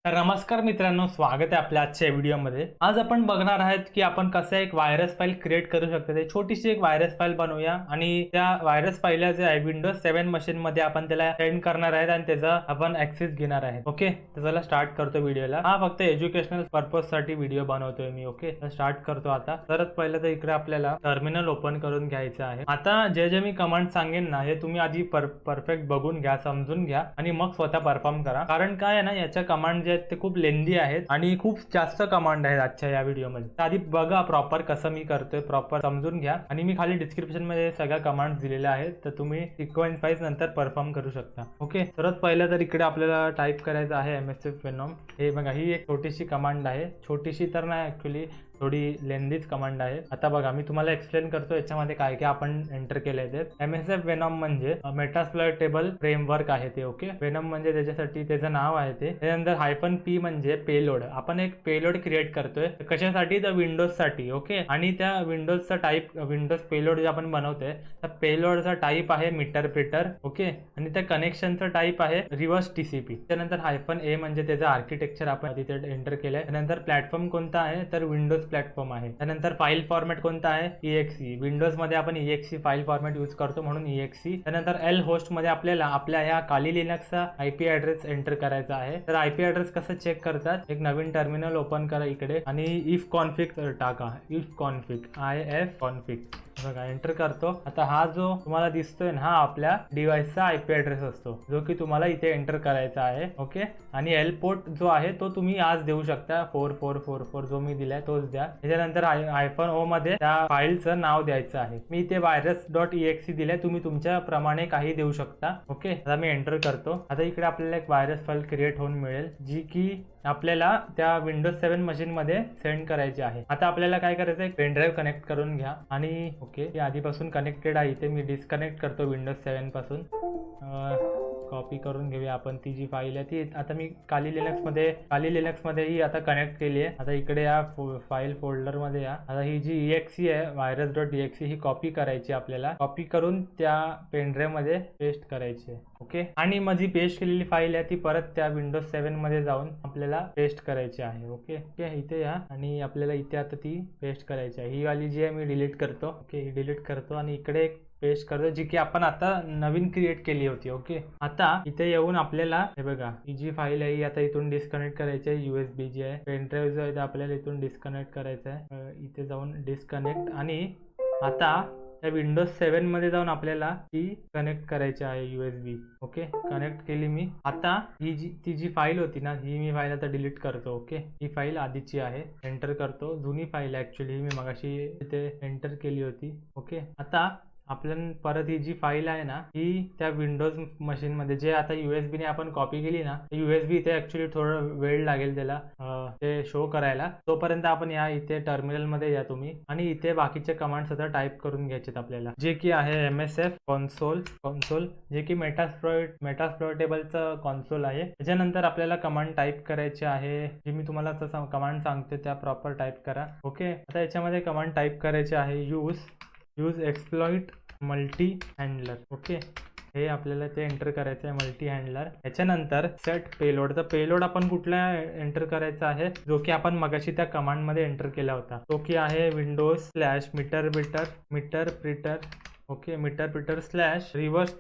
तर नमस्कार मित्रांनो, स्वागत आहे आपल्या आजच्या व्हिडिओमध्ये. आज आपण बघणार आहोत की आपण कसं एक व्हायरस फाईल क्रिएट करू शकतो. ते छोटीशी एक व्हायरस फाईल बनवूया आणि त्या व्हायरस फाईलला जे आहे विंडोज 7 मशीन मध्ये आपण त्याला सेंड करणार आहेत आणि त्याचा आपण ऍक्सेस घेणार आहे. ओके, तर चला स्टार्ट करतो व्हिडिओला. हा फक्त एज्युकेशनल पर्पज साठी व्हिडिओ बनवतोय मी. ओके, तर स्टार्ट करतो आता. तर पहिलं तर इकडे आपल्याला टर्मिनल ओपन करून घ्यायचं आहे. आता जे जे मी कमांड सांगेन ना, हे तुम्ही आधी परफेक्ट बघून घ्या, समजून घ्या आणि मग स्वतः परफॉर्म करा. कारण काय आहे ना, याच्या कमांड ते खूप लेंदी आहेत आणि खूप जास्त कमांड आहेत आजच्या या व्हिडिओमध्ये. आधी बघा प्रॉपर कसं मी करतोय, प्रॉपर समजून घ्या आणि मी खाली डिस्क्रिप्शन मध्ये सगळ्या कमांड दिलेल्या आहेत, तर तुम्ही सिक्वेन्स वाईज नंतर परफॉर्म करू शकता. ओके, सर्वात पहिलं तर इकडे आपल्याला टाईप करायचं आहे MSF Venom. हे बघा, ही एक छोटीशी कमांड आहे. छोटीशी तर नाही, ऍक्च्युली थोडी लेंदीच कमांड आहे. आता बघा, मी तुम्हाला एक्सप्लेन करतो याच्यामध्ये काय काय आपण एंटर केलंय. ते MSF Venom म्हणजे मेटास्प्लॉयटेबल फ्रेमवर्क आहे ते. ओके, वेनम म्हणजे त्याच्यासाठी त्याचं नाव आहे ते. त्यानंतर -P म्हणजे पेलोड. आपण एक पेलोड क्रिएट करतोय. कशासाठी? तर विंडोज साठी. ओके, आणि त्या विंडोजचा टाईप, विंडोज पेलोड जे आपण बनवतोय त्या पेलोडचा टाईप आहे मीटर प्रिटर. ओके, आणि त्या कनेक्शनचा टाईप आहे रिव्हर्स TCP. त्यानंतर -A म्हणजे त्याचं आर्किटेक्चर आपण तिथे एंटर केलंय. त्यानंतर प्लॅटफॉर्म कोणता आहे तर विंडोज प्लॅटफॉर्म आहे. त्यानंतर फाईल फॉर्मॅट कोणता आहे EXE. विंडोज मध्ये आपण EXE फाईल फॉर्मॅट यूज करतो म्हणून EXE. त्यानंतर L होस्ट मध्ये आपल्याला आपल्या ह्या काली लिनक्सचा IP ऍड्रेस एंटर करायचा आहे. तर IP ऍड्रेस कसं चेक करतात? एक नवीन टर्मिनल ओपन करा इकडे आणि इफ कॉन्फिग टाका. इफ कॉन्फिग IF कॉन्फिग बघा, एंटर करतो. आता हा जो तुम्हाला दिसतोय ना, हा आपल्या डिव्हाइसचा IP ऍड्रेस असतो जो की तुम्हाला इथे एंटर करायचा आहे. ओके, आणि L पोर्ट जो आहे तो तुम्ही आज देऊ शकता. 4444 जो मी दिलाय तोच द्या. त्याच्यानंतर -O मध्ये त्या फाईलचं नाव द्यायचं आहे. मी इथे virus.exe दिलंय, तुम्ही तुमच्या प्रमाणे काही देऊ शकता. ओके, आता मी एंटर करतो. आता इकडे आपल्याला एक व्हायरस फाईल क्रिएट होऊन मिळेल जी की आपल्याला त्या विंडोज 7 मशीन मध्ये सेंड करायची आहे. आता आपल्याला काय करायचं आहे, पेनड्राईव्ह कनेक्ट करून घ्या आणि ओके, ती आधीपासून कनेक्टेड आहे. इथे मी डिस्कनेक्ट करतो विंडोज 7 पासून. कॉपी करून घेऊया आपण ती जी फाईल आहे ती. आता मी काली लिनक्स मध्ये ही आता कनेक्ट केली आहे. आता इकडे या फाईल फोल्डर मध्ये या. आता ही जी EXE आहे virus.exe ही कॉपी करायची आपल्याला. कॉपी करून त्या पेनड्राईव्ह मध्ये पेस्ट करायची आहे. ओके, आणि माझी पेस्ट केलेली फाईल आहे ती परत त्या विंडोज 7 मध्ये जाऊन आपल्याला पेस्ट करायची आहे. ओके, इथे या आणि आपल्याला इथे आता ती पेस्ट करायची आहे. ही वाली जी आहे मी डिलीट करतो. ओके, ही डिलीट करतो आणि इकडे पेस्ट करतो जी की आपण आता नवीन क्रिएट केली होती. ओके, आता इथे येऊन आपल्याला हे बघा, ही जी फाईल आहे ही आता इथून डिस्कनेक्ट करायची आहे. USB जी आहे, पेनड्राईव्ह जो आहे आपल्याला इथून डिस्कनेक्ट करायचा आहे. इथे जाऊन डिस्कनेक्ट आणि आता त्या विंडोज 7 मध्ये जाऊन आपल्याला ती कनेक्ट करायची आहे USB. ओके, कनेक्ट केली मी. आता ही ती जी फाईल होती ना, ही मी फाईल आता डिलीट करतो. ओके, ही फाईल आधीची आहे. एंटर करतो. जुनी फाईल ऍक्च्युली मी मगाशी इथे एंटर केली होती. ओके, आता आपण परत ही जी फाईल आहे ना, ही त्या विंडोज मशीन मध्ये जे आता USB ने आपण कॉपी केली ना, USB इथे ऍक्च्युली थोडं वेळ लागेल त्याला ते शो करायला. तोपर्यंत आपण या इथे टर्मिनल मध्ये या तुम्ही आणि इथे बाकीचे कमांड्स आता टाईप करून घ्यायचे आपल्याला, जे की आहे MSF कॉन्सोल जे की मेटास्प्लॉयटेबलचं कॉन्सोल आहे. त्याच्यानंतर आपल्याला कमांड टाईप करायचे आहे, जे मी तुम्हाला आता कमांड सांगते त्या प्रॉपर टाईप करा. ओके, आता याच्यामध्ये कमांड टाईप करायचे आहे use exploit multi handler. Okay, हे आपल्याला ते एंटर करायचं आहे, मल्टी हँडलर. याच्यानंतर सेट पेलोड. तर पेलोड आपण कुठला एंटर करायचा आहे, जो की आपण मगाशी त्या कमांड मध्ये एंटर केला होता, तो की आहे windows/मीटर प्रिटर. Okay, meterpreter / reverse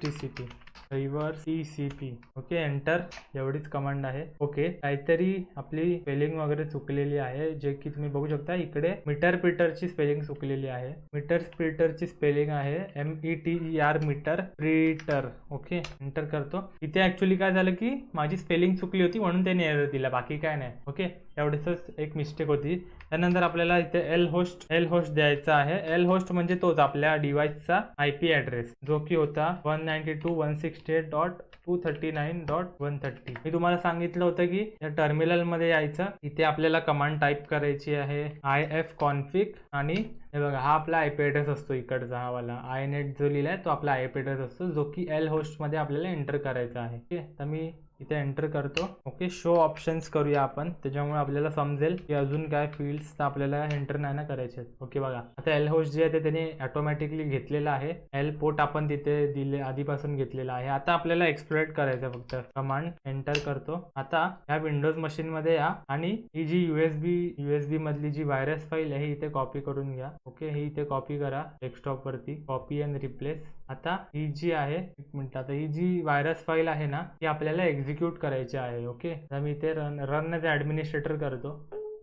TCP. Okay, enter. एवढीच कमांड आहे. ओके, काहीतरी आपली स्पेलिंग वगैरे चुकलेली आहे, जे की तुम्ही बघू शकता. इकडे मीटर प्रिटरची स्पेलिंग चुकलेली आहे. मीटर प्रिटरची स्पेलिंग आहे METER मीटर प्रिटर. ओके, एंटर करतो. इथे ऍक्च्युली काय झालं की माझी स्पेलिंग चुकली होती म्हणून त्याने एरर दिला, बाकी काय नाही. ओके, एवढीच एक मिस्टेक होती. त्यानंतर आपल्याला इथे L होस्ट द्यायचा आहे. L होस्ट म्हणजे तोच आपल्या डिव्हाइसचा IP ऍड्रेस, जो की होता 192.168.239.130. मी तुम्हाला सांगितलं होतं की या टर्मिनल मध्ये यायचं. इथे आपल्याला कमांड टाईप करायची आहे IF कॉन्फिग आणि हे बघा हा आपला आयपी ॲड्रेस असतो इकडचा, हा वाला inet जो लिहिलाय तो आपला आयपी ॲड्रेस असतो, जो की एल होस्टमध्ये आपल्याला एंटर करायचा आहे. ओके, तर मी इथे एंटर करतो. ओके, शो ऑप्शन्स करूया आपण, त्याच्यामुळे आपल्याला समजेल की अजून काय फील्ड्स तर आपल्याला एंटर नाही ना करायचे. ओके बघा, आता एल होस्ट जे आहे ते त्याने ऑटोमॅटिकली घेतलेलं आहे. एल पोर्ट आपण तिथे दिले आधीपासून घेतलेला आहे. आता आपल्याला एक्सप्लोरेट करायचं फक्त. कमांड एंटर करतो. आता ह्या विंडोज मशीन मध्ये या आणि ही जी यूएसबी मधली जी व्हायरस फाईल आहे इथे कॉपी करून घ्या. ओके, ही इथे कॉपी करा डेस्कटॉप वरती, कॉपी अँड रिप्लेस. आता ही जी आहे, एक मिनिट, आता ही जी व्हायरस फाईल आहे ना ती आपल्याला एक्झिक्यूट करायची आहे. ओके, तर मी इथे रन ॲज ॲडमिनिस्ट्रेटर करतो.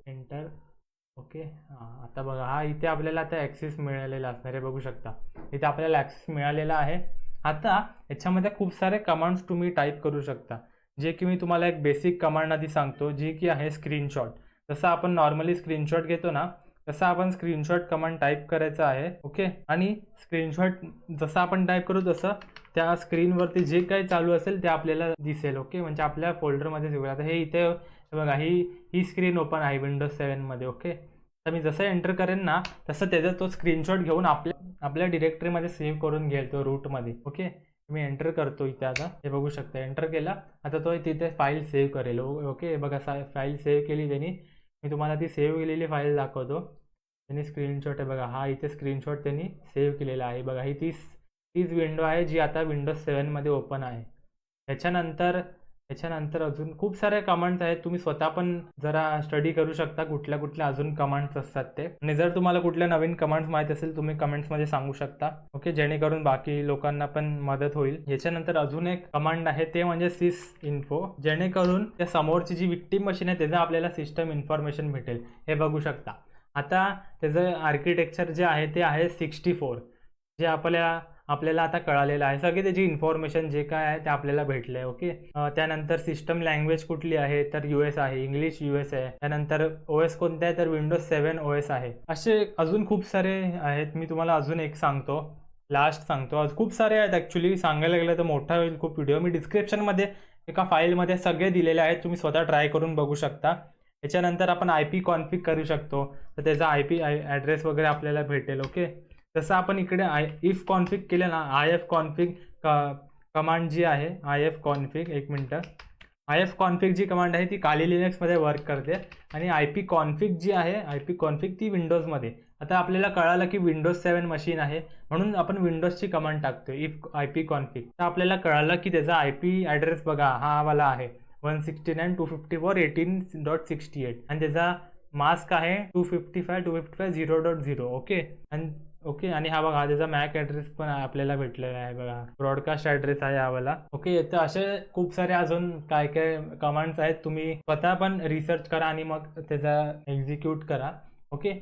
एंटर. ओके, आता बघा हा इथे आपल्याला आता ॲक्सेस मिळालेला असणार आहे, बघू शकता इथे आपल्याला ॲक्सेस मिळालेला आहे. आता याच्यामध्ये खूप सारे कमांड्स तुम्ही टाईप करू शकता, जे की मी तुम्हाला एक बेसिक कमांड आधी सांगतो, जी की आहे स्क्रीनशॉट. जसं आपण नॉर्मली स्क्रीनशॉट घेतो ना तसं आपण स्क्रीनशॉट कमांड टाईप करायचं आहे. ओके, आणि स्क्रीनशॉट जसं आपण टाईप करू तसं त्या स्क्रीनवरती जे काही चालू असेल ते आपल्याला दिसेल. ओके, म्हणजे आपल्या फोल्डरमध्ये सगळं. आता हे इथे बघा ही स्क्रीन ओपन आहे विंडोज 7मध्ये. ओके, तर मी जसं एंटर करेन ना तसं त्याचा तो स्क्रीनशॉट घेऊन आपल्या डिरेक्टरीमध्ये सेव्ह करून घेईल तो रूटमध्ये. ओके, मी एंटर करतो इथे. आता हे बघू शकता एंटर केला. आता तो तिथे फाईल सेव्ह करेल. ओके बघा, फाईल सेव्ह केली त्यांनी. मी तुम्हाला ती सेव्ह केलेली फाईल दाखवतो. त्यांनी स्क्रीनशॉट आहे बघा, हा इथे स्क्रीनशॉट त्यांनी सेव्ह केलेला आहे. बघा ही तीच विंडो आहे जी आता विंडोज 7मध्ये ओपन आहे. याच्यानंतर अजून खूप सारे कमांड्स आहेत, तुम्ही स्वतः पण जरा स्टडी करू शकता कुठल्या अजून कमांड्स असतात ते. आणि जर तुम्हाला कुठल्या नवीन कमांड्स माहीत असेल तुम्ही कमेंट्समध्ये सांगू शकता. ओके, जेणेकरून बाकी लोकांना पण मदत होईल. याच्यानंतर अजून एक कमांड आहे ते म्हणजे सिस इन्फो, जेणेकरून त्या समोरची जी विक्टिम मशीन आहे त्याचं आपल्याला सिस्टम इन्फॉर्मेशन भेटेल. हे बघू शकता. आता त्याचं आर्किटेक्चर जे आहे ते आहे 64, जे आपल्याला आता कळालेलं आहे. सगळी त्याची इन्फॉर्मेशन जे काय आहे ते आपल्याला भेटलं आहे. ओके, त्यानंतर सिस्टम लँग्वेज कुठली आहे तर US आहे, इंग्लिश US आहे. त्यानंतर OS कोणता आहे तर विंडोज 7 OS आहे. असे अजून खूप सारे आहेत. मी तुम्हाला अजून एक सांगतो, लास्ट सांगतो. खूप सारे आहेत ॲक्च्युली, सांगायला गेलं तर मोठा होईल खूप व्हिडिओ. मी डिस्क्रिप्शनमध्ये एका फाईलमध्ये सगळे दिलेले आहेत, तुम्ही स्वतः ट्राय करून बघू शकता. याच्यानंतर आपण IP कॉन्फिग करू शकतो, तर त्याचा IP ॲड्रेस वगैरे आपल्याला भेटेल. ओके, जसं आपण इकडे इफ कॉन्फिग केलं ना, IF कॉन्फिग कमांड जी आहे IF कॉन्फिग, एक मिनटं, IF कॉन्फिग जी कमांड आहे ती काली लिनक्समध्ये वर्क करते आणि IP कॉन्फिग जी आहे IP कॉन्फिग ती विंडोजमध्ये. आता आपल्याला कळालं की विंडोज 7 मशीन आहे म्हणून आपण विंडोजची कमांड टाकतो इफ IP कॉन्फिग. तर आपल्याला कळालं की त्याचा IP ॲड्रेस बघा हा वाला आहे 169.254.18.68 आणि त्याचा मास्क आहे 255.255.0.0. ओके, आणि हा बघा त्याचा मॅक ॲड्रेस पण आपल्याला भेटलेला आहे बघा, ब्रॉडकास्ट ॲड्रेस आहे हा वाला. ओके, तर असे खूप सारे अजून काय कमांड्स आहेत, तुम्ही स्वतः पण रिसर्च करा आणि मग त्याचा एक्झिक्यूट करा. ओके,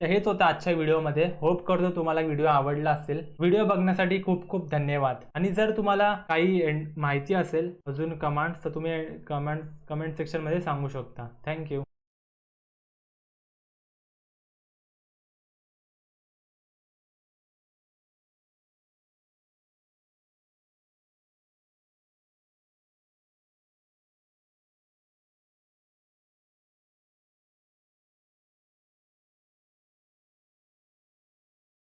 तर हेच होतं आजच्या व्हिडिओमध्ये. होप करतो तुम्हाला व्हिडिओ आवडला असेल. व्हिडिओ बघण्यासाठी खूप खूप धन्यवाद. आणि जर तुम्हाला काही माहिती असेल अजून कमांड्स तर तुम्ही कमेंट सेक्शनमध्ये सांगू शकता. थँक्यू.